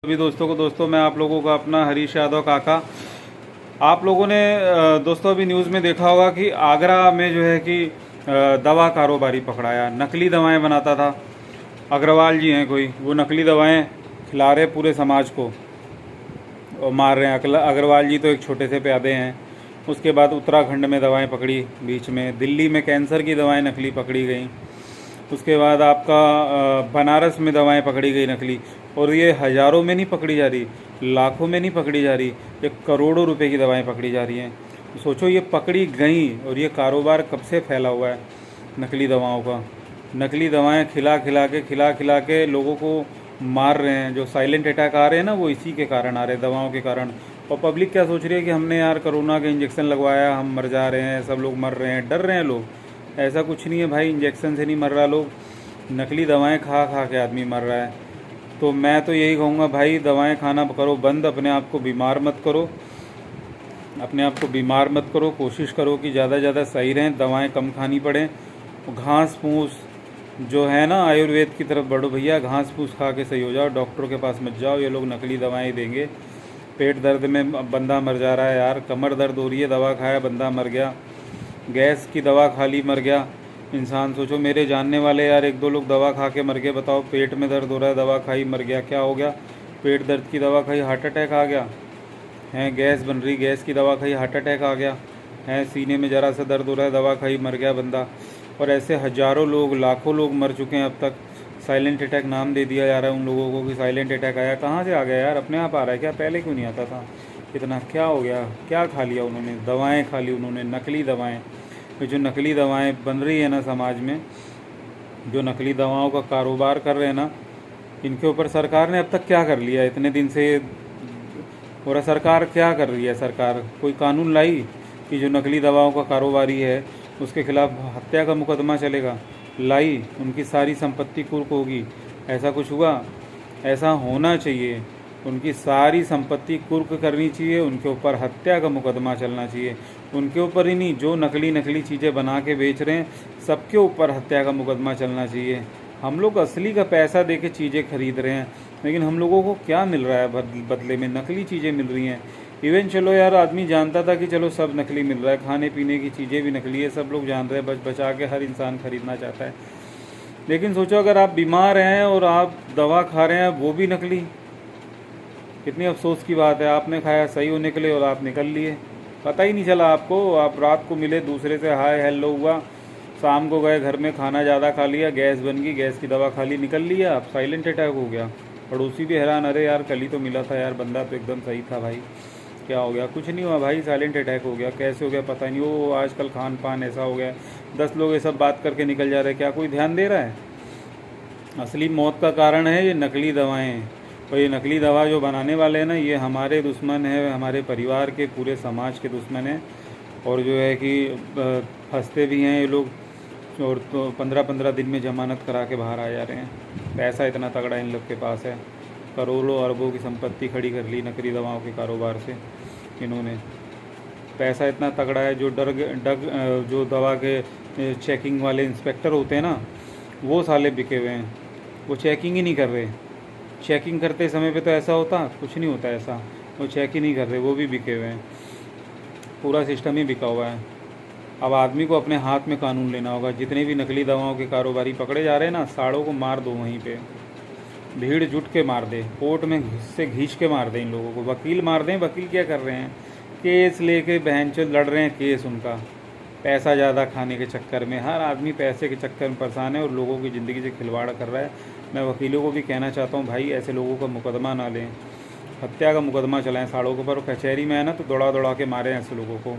सभी दोस्तों मैं आप लोगों का अपना हरीश यादव काका। आप लोगों ने दोस्तों अभी न्यूज़ में देखा होगा कि आगरा में जो है कि दवा कारोबारी पकड़ाया, नकली दवाएं बनाता था। अग्रवाल जी हैं कोई, वो नकली दवाएं खिला रहे पूरे समाज को और मार रहे हैं। अग्रवाल जी तो एक छोटे से प्यादे हैं। उसके बाद उत्तराखंड में दवाएं पकड़ी, बीच में दिल्ली में कैंसर की दवाएं नकली पकड़ी गई। उसके बाद आपका बनारस में दवाएं पकड़ी गई नकली। और ये हज़ारों में नहीं पकड़ी जा रही, लाखों में नहीं पकड़ी जा रही, ये करोड़ों रुपए की दवाएं पकड़ी जा रही हैं। सोचो ये पकड़ी गई और ये कारोबार कब से फैला हुआ है नकली दवाओं का। नकली दवाएं खिला खिला के लोगों को मार रहे हैं। जो साइलेंट अटैक आ रहे हैं ना, वो इसी के कारण आ रहे हैं, दवाओं के कारण। और पब्लिक क्या सोच रही है कि हमने यार कोरोना का इंजेक्शन लगवाया, हम मर जा रहे हैं, सब लोग मर रहे हैं, डर रहे हैं लोग। ऐसा कुछ नहीं है भाई, इंजेक्शन से नहीं मर रहा लोग, नकली दवाएं खा खा के आदमी मर रहा है। तो मैं तो यही कहूँगा भाई, दवाएं खाना करो बंद, अपने आप को बीमार मत करो, अपने आप को बीमार मत करो। कोशिश करो कि ज़्यादा से ज़्यादा सही रहें, दवाएं कम खानी पड़ें। घास फूस जो है ना, आयुर्वेद की तरफ बढ़ो भैया, घास फूस खा के सही हो जाओ, डॉक्टरों के पास मत जाओ। ये लोग नकली दवाएं देंगे। पेट दर्द में बंदा मर जा रहा है यार, कमर दर्द हो रही है, दवा खाया बंदा मर गया, गैस की दवा खा ली मर गया इंसान। सोचो मेरे जानने वाले यार एक दो लोग दवा खा के मर गए। बताओ, पेट में दर्द हो रहा है, दवा खाई मर गया। क्या हो गया? पेट दर्द की दवा खाई, हार्ट अटैक आ गया है। गैस बन रही, गैस की दवा खाई, हार्ट अटैक आ गया है। सीने में ज़रा सा दर्द हो रहा है, दवा खाई मर गया बंदा। और ऐसे हज़ारों लोग, लाखों लोग मर चुके हैं अब तक। साइलेंट अटैक नाम दे दिया जा रहा है उन लोगों को कि साइलेंट अटैक आया। कहाँ से आ गया यार? अपने आप आ रहा है क्या? पहले क्यों नहीं आता था इतना? क्या हो गया? क्या खा लिया उन्होंने? दवाएं खा ली उन्होंने, नकली दवाएं। तो जो नकली दवाएं बन रही है ना समाज में, जो नकली दवाओं का कारोबार कर रहे हैं ना, इनके ऊपर सरकार ने अब तक क्या कर लिया इतने दिन से? और सरकार क्या कर रही है? सरकार कोई कानून लाई कि जो नकली दवाओं का कारोबारी है उसके खिलाफ हत्या का मुकदमा चलेगा? लाई, उनकी सारी संपत्ति कुर्क होगी? ऐसा कुछ हुआ? ऐसा होना चाहिए। उनकी सारी संपत्ति कुर्क करनी चाहिए, उनके ऊपर हत्या का मुकदमा चलना चाहिए। उनके ऊपर ही नहीं, जो नकली नकली चीज़ें बना के बेच रहे हैं सबके ऊपर हत्या का मुकदमा चलना चाहिए। हम लोग असली का पैसा दे के चीज़ें खरीद रहे हैं, लेकिन हम लोगों को क्या मिल रहा है बदले में? नकली चीज़ें मिल रही हैं। इवन चलो यार, आदमी जानता था कि चलो सब नकली मिल रहा है, खाने पीने की चीज़ें भी नकली है, सब लोग जान रहे हैं, बचा के हर इंसान खरीदना चाहता है। लेकिन सोचो अगर आप बीमार हैं और आप दवा खा रहे हैं वो भी नकली, कितनी अफसोस की बात है। आपने खाया सही होने के लिए और आप निकल लिए, पता ही नहीं चला आपको। आप रात को मिले, दूसरे से हाय हेलो हुआ, शाम को गए घर में, खाना ज़्यादा खा लिया, गैस बन गई, गैस की दवा खा ली, निकल लिया, आप साइलेंट अटैक हो गया। पड़ोसी भी हैरान, अरे यार कल ही तो मिला था यार, बंदा तो एकदम सही था भाई, क्या हो गया? कुछ नहीं हुआ भाई, साइलेंट अटैक हो गया। कैसे हो गया पता नहीं। वो आजकल खान पान ऐसा हो गया, 10 लोग ये सब बात करके निकल जा रहे हैं, क्या कोई ध्यान दे रहा है? असली मौत का कारण है ये नकली दवाएं। और ये नकली दवा जो बनाने वाले हैं ना, ये हमारे दुश्मन है, हमारे परिवार के, पूरे समाज के दुश्मन हैं। और जो है कि फंसते भी हैं ये लोग, और तो 15-15 दिन में जमानत करा के बाहर आ जा रहे हैं। पैसा इतना तगड़ा इन लोग के पास है, करोड़ों अरबों की संपत्ति खड़ी कर ली नकली दवाओं के कारोबार से इन्होंने। पैसा इतना तगड़ा है, जो दवा के चेकिंग वाले इंस्पेक्टर होते हैं ना, वो साले बिके हुए हैं। वो चेकिंग ही नहीं कर रहे। चेकिंग करते समय पे तो ऐसा होता, कुछ नहीं होता ऐसा। वो चेक ही नहीं कर रहे, वो भी बिके हुए हैं। पूरा सिस्टम ही बिका हुआ है। अब आदमी को अपने हाथ में कानून लेना होगा। जितने भी नकली दवाओं के कारोबारी पकड़े जा रहे हैं ना, साड़ों को मार दो वहीं पे, भीड़ जुट के मार दे, कोर्ट में से खींच के मार दें इन लोगों को। वकील मार दें। वकील क्या कर रहे हैं? केस लेके बहनचोद लड़ रहे हैं, केस उनका, पैसा ज़्यादा खाने के चक्कर में। हर आदमी पैसे के चक्कर में परेशान है और लोगों की ज़िंदगी से खिलवाड़ कर रहा है। मैं वकीलों को भी कहना चाहता हूँ भाई, ऐसे लोगों का मुकदमा ना लें, हत्या का मुकदमा चलाएं साड़ों के ऊपर। कचहरी में है ना तो दौड़ा दौड़ा के मारें ऐसे लोगों को,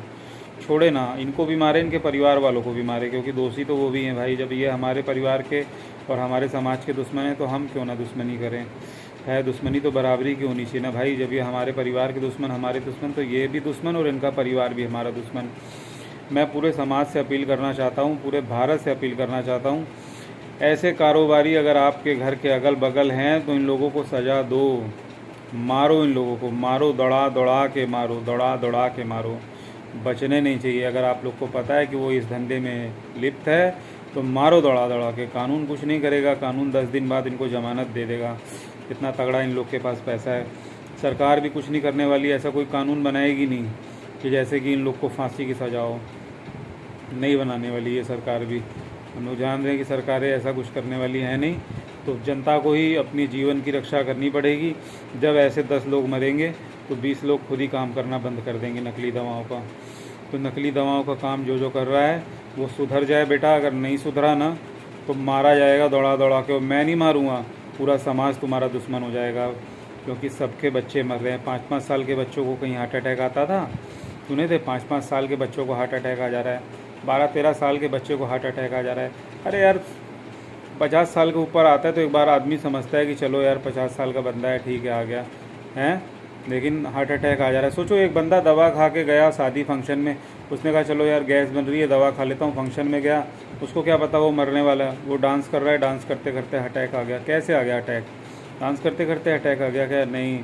छोड़े ना। इनको भी मारे, इनके परिवार वालों को भी मारे, क्योंकि दोषी तो वो भी हैं भाई। जब ये हमारे परिवार के और हमारे समाज के दुश्मन हैं तो हम क्यों ना दुश्मनी करें? है दुश्मनी तो बराबरी की होनी चाहिए ना भाई। जब ये हमारे परिवार के दुश्मन, हमारे दुश्मन, तो ये भी दुश्मन और इनका परिवार भी हमारा दुश्मन। मैं पूरे समाज से अपील करना चाहता हूँ, पूरे भारत से अपील करना चाहता हूँ, ऐसे कारोबारी अगर आपके घर के अगल बगल हैं तो इन लोगों को सज़ा दो, मारो इन लोगों को, मारो, दौड़ा दौड़ा के मारो, दौड़ा दौड़ा के मारो, बचने नहीं चाहिए। अगर आप लोग को पता है कि वो इस धंधे में लिप्त है तो मारो दौड़ा दौड़ा के। कानून कुछ नहीं करेगा, कानून 10 दिन बाद इनको ज़मानत दे देगा। इतना तगड़ा इन लोग के पास पैसा है। सरकार भी कुछ नहीं करने वाली, ऐसा कोई कानून बनाएगी नहीं कि जैसे कि इन लोग को फांसी की सज़ा हो, नहीं बनाने वाली है सरकार भी। हम लोग जान रहे हैं कि सरकारें ऐसा कुछ करने वाली है नहीं, तो जनता को ही अपनी जीवन की रक्षा करनी पड़ेगी। जब ऐसे 10 लोग मरेंगे तो 20 लोग खुद ही काम करना बंद कर देंगे नकली दवाओं का। तो नकली दवाओं का काम जो कर रहा है वो सुधर जाए बेटा। अगर नहीं सुधरा ना तो मारा जाएगा दौड़ा दौड़ा के। मैं नहीं मारूंगा, पूरा समाज तुम्हारा दुश्मन हो जाएगा, क्योंकि सबके बच्चे मर रहे हैं। 5-5 साल के बच्चों को कहीं हार्ट अटैक आता था, सुने थे? 5-5 साल के बच्चों को हार्ट अटैक आ जा रहा है, 12-13 साल के बच्चे को हार्ट अटैक आ जा रहा है। अरे यार 50 साल के ऊपर आता है तो एक बार आदमी समझता है कि चलो यार 50 साल का बंदा है, ठीक है, आ गया है, लेकिन हार्ट अटैक आ जा रहा है। सोचो एक बंदा दवा खा के गया शादी फंक्शन में, उसने कहा चलो यार गैस बन रही है, दवा खा लेता हूँ। फंक्शन में गया, उसको क्या पता वो मरने वाला है। वो डांस कर रहा है, डांस करते करते अटैक आ गया। कैसे आ गया अटैक? डांस करते करते अटैक आ गया क्या? नहीं,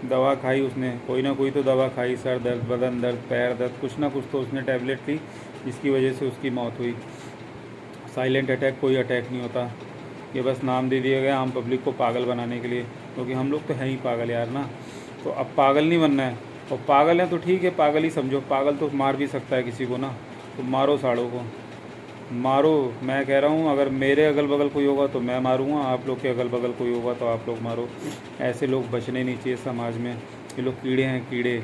दवा खाई उसने, कोई ना कोई तो दवा खाई, सर दर्द, बदन दर्द, पैर दर्द, कुछ ना कुछ तो उसने टैबलेट ली, जिसकी वजह से उसकी मौत हुई। साइलेंट अटैक कोई अटैक नहीं होता, ये बस नाम दे दिया गया आम पब्लिक को पागल बनाने के लिए, क्योंकि हम लोग तो हैं ही पागल यार ना। तो अब पागल नहीं बनना है, और पागल हैं तो ठीक है, पागल ही समझो। पागल तो मार भी सकता है किसी को ना, तो मारो साड़ों को, मारो। मैं कह रहा हूँ अगर मेरे अगल बगल कोई होगा तो मैं मारूंगा, आप लोग के अगल बगल कोई होगा तो आप लोग मारो। ऐसे लोग बचने नहीं चाहिए समाज में। ये लोग कीड़े हैं, कीड़े,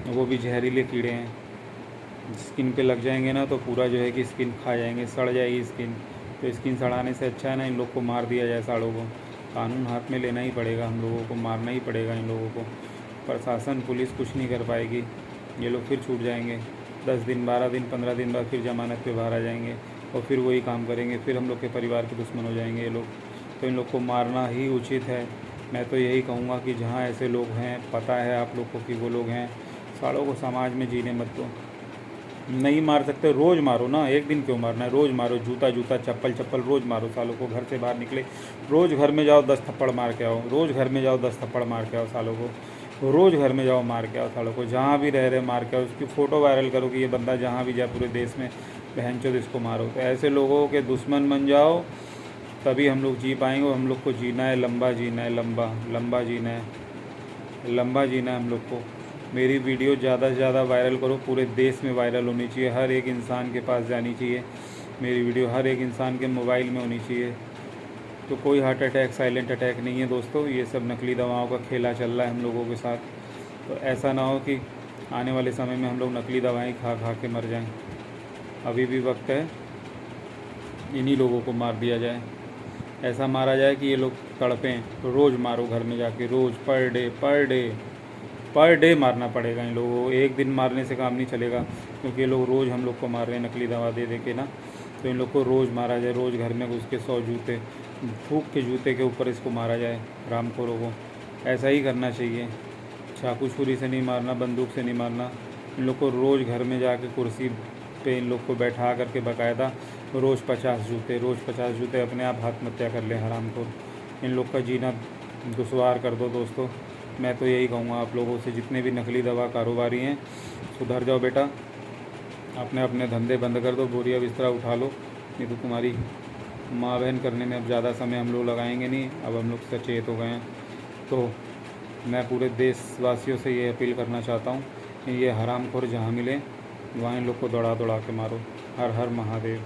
वो भी जहरीले कीड़े हैं। स्किन पे लग जाएंगे ना तो पूरा जो है कि स्किन खा जाएंगे, सड़ जाएगी स्किन। तो स्किन सड़ाने से अच्छा है ना इन लोग को मार दिया जाए, साड़ों को। कानून हाथ में लेना ही पड़ेगा, हम लोगों को मारना ही पड़ेगा इन लोगों को। प्रशासन पुलिस कुछ नहीं कर पाएगी, ये लोग फिर छूट जाएंगे। 10 दिन 12 दिन 15 दिन बाद फिर जमानत पे बाहर आ जाएंगे और फिर वही काम करेंगे, फिर हम लोग के परिवार के दुश्मन हो जाएंगे ये लोग। तो इन लोग को मारना ही उचित है। मैं तो यही कहूँगा कि जहाँ ऐसे लोग हैं, पता है आप लोग को कि वो लोग हैं, सालों को समाज में जीने मत दो। नहीं मार सकते रोज़ मारो ना, एक दिन क्यों मारना है? रोज़ मारो, जूता जूता, चप्पल चप्पल, रोज़ मारो सालों को। घर से बाहर निकले रोज़ घर में जाओ 10 थप्पड़ मार के आओ, रोज़ घर में जाओ 10 थप्पड़ मार के आओ सालों को। रोज़ घर में जाओ मार के आओ सालों को, जहाँ भी रह रहे मार के आओ। उसकी फ़ोटो वायरल करो कि ये बंदा जहाँ भी जाए पूरे देश में, बहनचोद इसको मारो। तो ऐसे लोगों के दुश्मन बन जाओ, तभी हम लोग जी पाएंगे। हम लोग को जीना है, लंबा जीना है, लंबा लंबा जीना है, लंबा जीना है हम लोग को। मेरी वीडियो ज़्यादा से ज़्यादा वायरल करो, पूरे देश में वायरल होनी चाहिए, हर एक इंसान के पास जानी चाहिए मेरी वीडियो, हर एक इंसान के मोबाइल में होनी चाहिए। तो कोई हार्ट अटैक, साइलेंट अटैक नहीं है दोस्तों, ये सब नकली दवाओं का खेला चल रहा है हम लोगों के साथ। तो ऐसा ना हो कि आने वाले समय में हम लोग नकली दवाएं खा खा के मर जाएं। अभी भी वक्त है, इन्हीं लोगों को मार दिया जाए, ऐसा मारा जाए कि ये लोग तड़पें। तो रोज़ मारो घर में जाके, रोज़, पर डे मारना पड़ेगा इन लोगों को। एक दिन मारने से काम नहीं चलेगा, क्योंकि ये लोग रोज़ हम लोग को मार रहे हैं नकली दवा दे दे के ना। तो इन लोग को रोज़ मारा जाए, रोज़ घर में घुस के 100 जूते, थूक के जूते के ऊपर इसको मारा जाए, रामखोरों को। ऐसा ही करना चाहिए, चाकू छुरी से नहीं मारना, बंदूक से नहीं मारना। इन लोग को रोज़ घर में जाके कुर्सी पे इन लोग को बैठा करके बाकायदा रोज़ 50 जूते, रोज़ 50 जूते, अपने आप आत्महत्या कर ले हरामखोर। इन लोग का जीना दुश्वार कर दो दोस्तों। मैं तो यही कहूँगा आप लोगों से, जितने भी नकली दवा कारोबारी हैं, सुधर जाओ बेटा, अपने अपने धंधे बंद कर दो, बोरिया बिस्तरा उठा लो। नहीं तो तुम्हारी माँ बहन करने में अब ज़्यादा समय हम लोग लगाएंगे नहीं, अब हम लोग सचेत हो गए हैं। तो मैं पूरे देशवासियों से ये अपील करना चाहता हूँ कि ये हरामखोर जहाँ मिले वहाँ इन लोग को दौड़ा दौड़ा के मारो। हर हर महादेव।